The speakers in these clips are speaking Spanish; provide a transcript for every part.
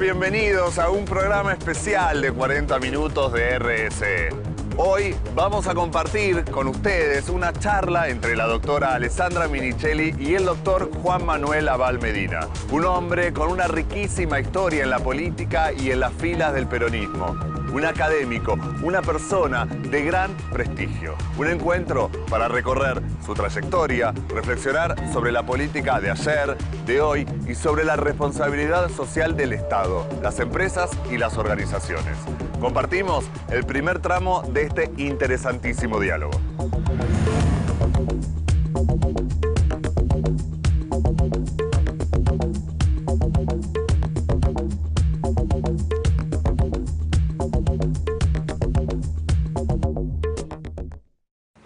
bienvenidos a un programa especial de 40 minutos de RSE. Hoy vamos a compartir con ustedes una charla entre la doctora Alessandra Minichelli y el doctor Juan Manuel Abal Medina, un hombre con una riquísima historia en la política y en las filas del peronismo. Un académico, una persona de gran prestigio. Un encuentro para recorrer su trayectoria, reflexionar sobre la política de ayer, de hoy y sobre la responsabilidad social del Estado, las empresas y las organizaciones. Compartimos el primer tramo de este interesantísimo diálogo.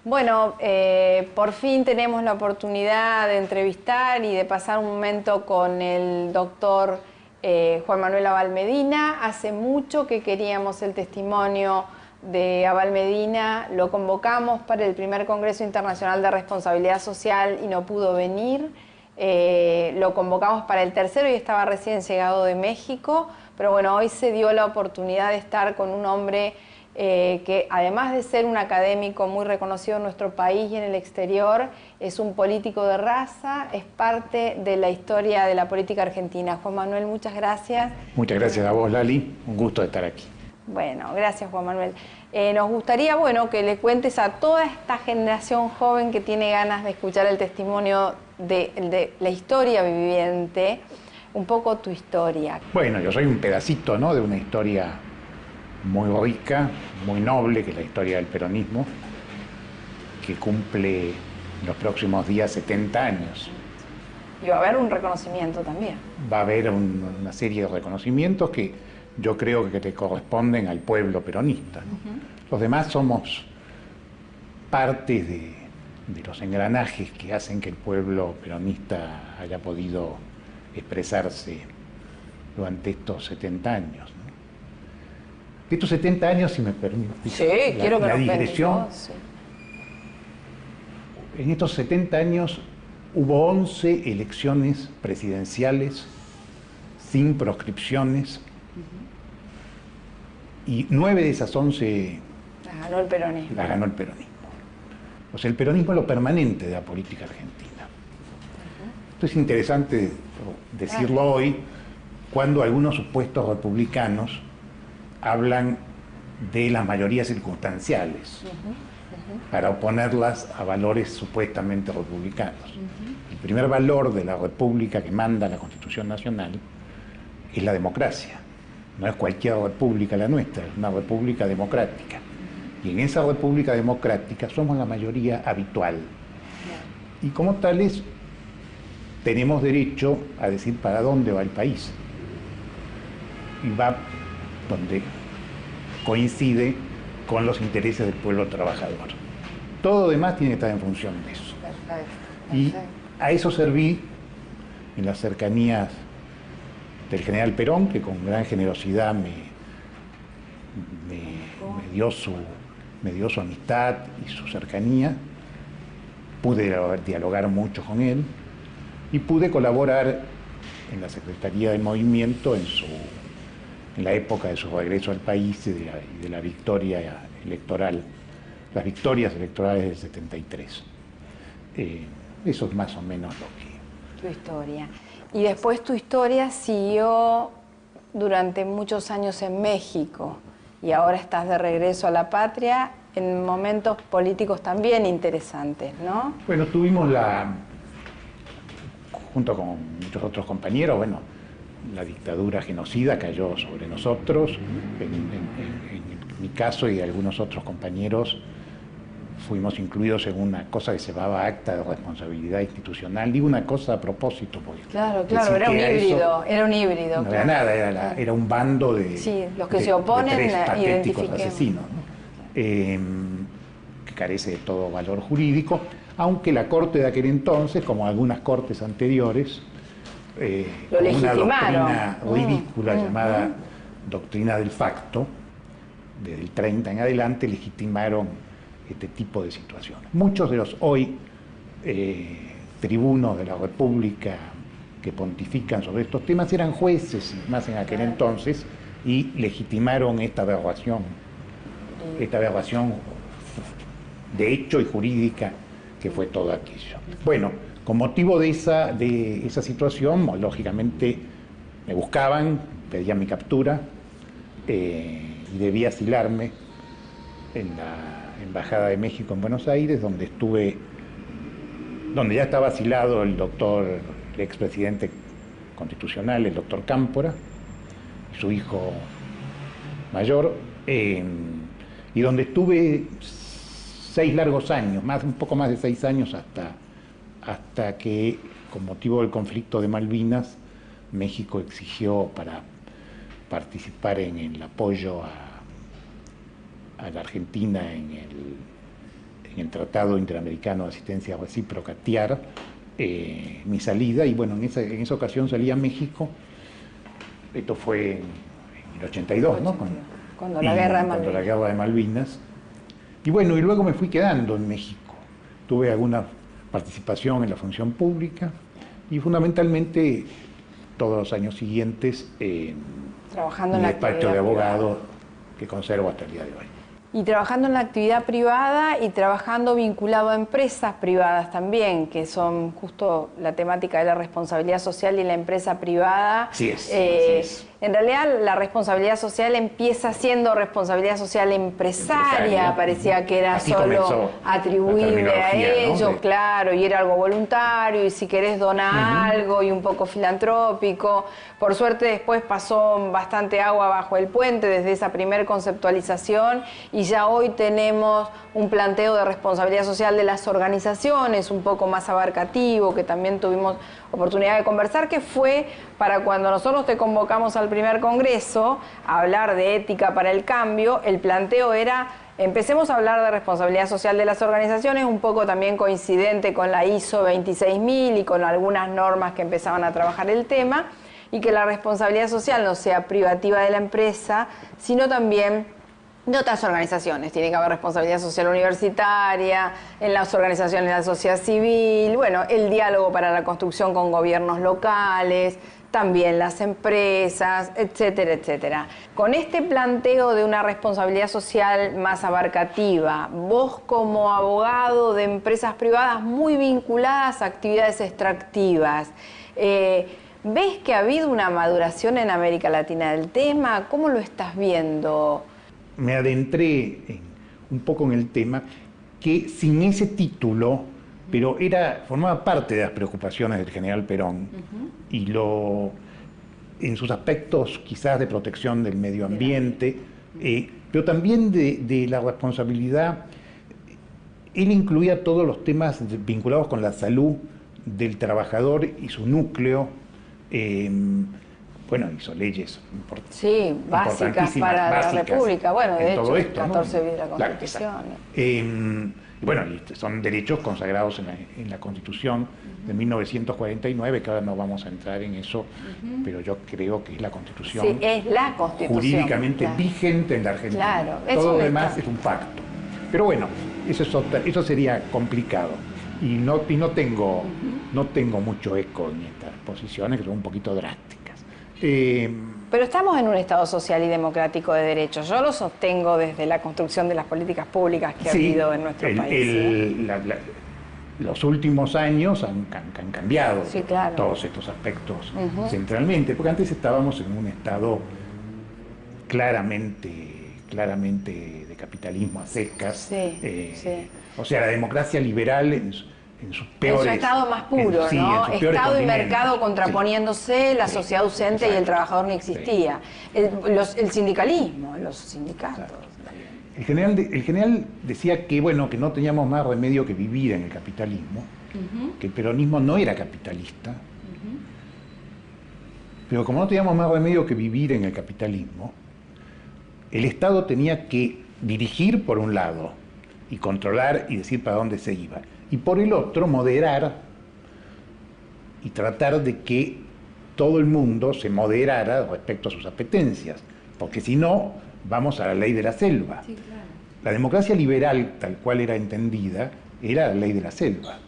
Bueno, por fin tenemos la oportunidad de entrevistar y de pasar un momento con el doctor Juan Manuel Abal Medina. Hace mucho que queríamos el testimonio de Abal Medina, lo convocamos para el primer Congreso Internacional de Responsabilidad Social y no pudo venir. Lo convocamos para el tercero y estaba recién llegado de México, pero bueno, hoy se dio la oportunidad de estar con un hombre que además de ser un académico muy reconocido en nuestro país y en el exterior, es un político de raza, es parte de la historia de la política argentina. Juan Manuel, muchas gracias. Muchas gracias a vos, Lali. Un gusto de estar aquí. Bueno, gracias, Juan Manuel. Nos gustaría, bueno, que le cuentes a toda esta generación joven que tiene ganas de escuchar el testimonio de la historia viviente, un poco tu historia. Bueno, yo soy un pedacito, ¿no?, de una historia muy rica, muy noble, que es la historia del peronismo, que cumple en los próximos días 70 años. Y va a haber un reconocimiento también. Va a haber una serie de reconocimientos que yo creo que te corresponden al pueblo peronista, ¿no? Los demás somos parte de los engranajes que hacen que el pueblo peronista haya podido expresarse durante estos 70 años. De estos 70 años, si me permite, quiero que la nos digresión, sí. En estos 70 años hubo 11 elecciones presidenciales sin proscripciones, y 9 de esas 11 las ganó el peronismo. Las ganó el peronismo. O sea, el peronismo es lo permanente de la política argentina. Esto es interesante decirlo hoy, cuando algunos supuestos republicanos hablan de las mayorías circunstanciales para oponerlas a valores supuestamente republicanos. El primer valor de la república que manda la Constitución Nacional es la democracia. No es cualquier república la nuestra, es una república democrática. Y en esa república democrática somos la mayoría habitual. Y como tales, tenemos derecho a decir para dónde va el país. Y va donde coincide con los intereses del pueblo trabajador. Todo lo demás tiene que estar en función de eso. Y a eso serví en las cercanías del general Perón, que con gran generosidad me dio su amistad y su cercanía. Pude dialogar mucho con él y pude colaborar en la Secretaría del Movimiento en la época de su regreso al país y de la victoria electoral, las victorias electorales del 73. Eso es más o menos lo que... Tu historia. Y después tu historia siguió durante muchos años en México y ahora estás de regreso a la patria en momentos políticos también interesantes, ¿no? Bueno, tuvimos junto con muchos otros compañeros, bueno, la dictadura genocida cayó sobre nosotros. En mi caso y de algunos otros compañeros fuimos incluidos en una cosa que se llamaba Acta de Responsabilidad Institucional. Digo una cosa a propósito, porque... Claro, era un híbrido. No era nada, era un bando de... Sí, los que se oponen, de tres patéticos asesinos, ¿no? Que carece de todo valor jurídico, aunque la Corte de aquel entonces, como algunas cortes anteriores, lo legitimaron. Una doctrina ridícula llamada doctrina del facto, desde el 30 en adelante, legitimaron este tipo de situaciones. Muchos de los hoy tribunos de la República que pontifican sobre estos temas eran jueces, más en aquel entonces, y legitimaron esta aberración de hecho y jurídica que fue todo aquello. Bueno, con motivo de esa situación, lógicamente me buscaban, pedían mi captura y debía asilarme en la Embajada de México en Buenos Aires, donde ya estaba asilado el expresidente constitucional, el doctor Cámpora, y su hijo mayor, y donde estuve 6 largos años, un poco más de 6 años, hasta que, con motivo del conflicto de Malvinas, México exigió para participar en el apoyo a la Argentina en el Tratado Interamericano de Asistencia Recíproca, TIAR, mi salida, y bueno, en esa ocasión salí a México. Esto fue en el 82, ¿no? Cuando la guerra de Malvinas. Y bueno, y luego me fui quedando en México. Tuve alguna participación en la función pública y fundamentalmente todos los años siguientes trabajando en el despacho de abogado que conservo hasta el día de hoy. Y trabajando en la actividad privada y trabajando vinculado a empresas privadas también, que son justo la temática de la responsabilidad social y la empresa privada. Sí es. En realidad la responsabilidad social empieza siendo responsabilidad social empresaria, parecía que era así solo atribuible a ellos, ¿no? Claro, y era algo voluntario, y si querés donar algo y un poco filantrópico. Por suerte después pasó bastante agua bajo el puente desde esa primer conceptualización, y ya hoy tenemos un planteo de responsabilidad social de las organizaciones un poco más abarcativo, que también tuvimos oportunidad de conversar, que fue para cuando nosotros te convocamos al primer congreso a hablar de ética para el cambio. El planteo era: empecemos a hablar de responsabilidad social de las organizaciones, un poco también coincidente con la ISO 26000 y con algunas normas que empezaban a trabajar el tema, y que la responsabilidad social no sea privativa de la empresa, sino también de otras organizaciones. Tiene que haber responsabilidad social universitaria, en las organizaciones de la sociedad civil, bueno, el diálogo para la construcción con gobiernos locales, también las empresas, etcétera, etcétera. Con este planteo de una responsabilidad social más abarcativa, vos como abogado de empresas privadas muy vinculadas a actividades extractivas, ¿ves que ha habido una maduración en América Latina del tema? ¿Cómo lo estás viendo? Me adentré un poco en el tema, que sin ese título, pero formaba parte de las preocupaciones del general Perón, y en sus aspectos quizás de protección del medio ambiente, pero también de la responsabilidad. Él incluía todos los temas vinculados con la salud del trabajador y su núcleo. Bueno, hizo leyes básicas para la República, bueno, de hecho, el 14 de la Constitución. Claro, y bueno, son derechos consagrados en la Constitución de 1949, que ahora no vamos a entrar en eso, pero yo creo que es la Constitución, es la Constitución jurídicamente vigente en la Argentina. Claro, todo lo demás es un pacto. Pero bueno, eso sería complicado. Y no tengo mucho eco en estas posiciones, que son un poquito drásticas. Pero estamos en un Estado social y democrático de derecho. Yo lo sostengo desde la construcción de las políticas públicas que ha habido en nuestro país. Los últimos años han cambiado todos estos aspectos centralmente, porque antes estábamos en un Estado claramente de capitalismo a secas. O sea, la democracia liberal en sus peores... En su estado más puro, ¿no? Estado y mercado contraponiéndose, la sociedad ausente y el trabajador no existía. El sindicalismo, los sindicatos. El general decía que, bueno, que no teníamos más remedio que vivir en el capitalismo, que el peronismo no era capitalista, pero como no teníamos más remedio que vivir en el capitalismo, el Estado tenía que dirigir por un lado y controlar y decir para dónde se iba, y por el otro moderar y tratar de que todo el mundo se moderara respecto a sus apetencias, porque si no, vamos a la ley de la selva. Sí, claro. La democracia liberal, tal cual era entendida, era la ley de la selva.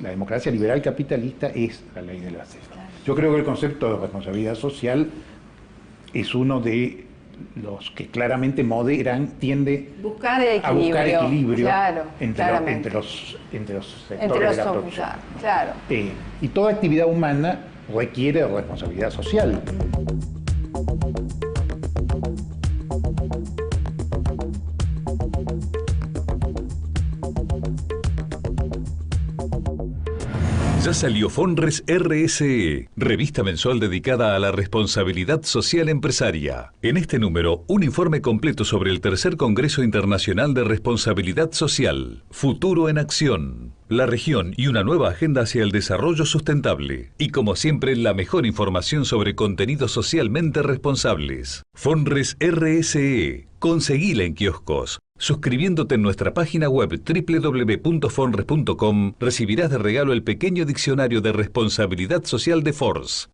La democracia liberal capitalista es la ley de la selva. Claro. Yo creo que el concepto de responsabilidad social es uno de los que claramente tiende buscar el a buscar equilibrio claro, entre los sectores de la producción. Claro. Y toda actividad humana requiere responsabilidad social. Ya salió Fonres RSE, revista mensual dedicada a la responsabilidad social empresaria. En este número, un informe completo sobre el tercer Congreso Internacional de Responsabilidad Social, Futuro en Acción, la región y una nueva agenda hacia el desarrollo sustentable. Y como siempre, la mejor información sobre contenidos socialmente responsables. Fonres RSE, conseguila en kioscos. Suscribiéndote en nuestra página web www.fonres.com recibirás de regalo el pequeño diccionario de responsabilidad social de FORS.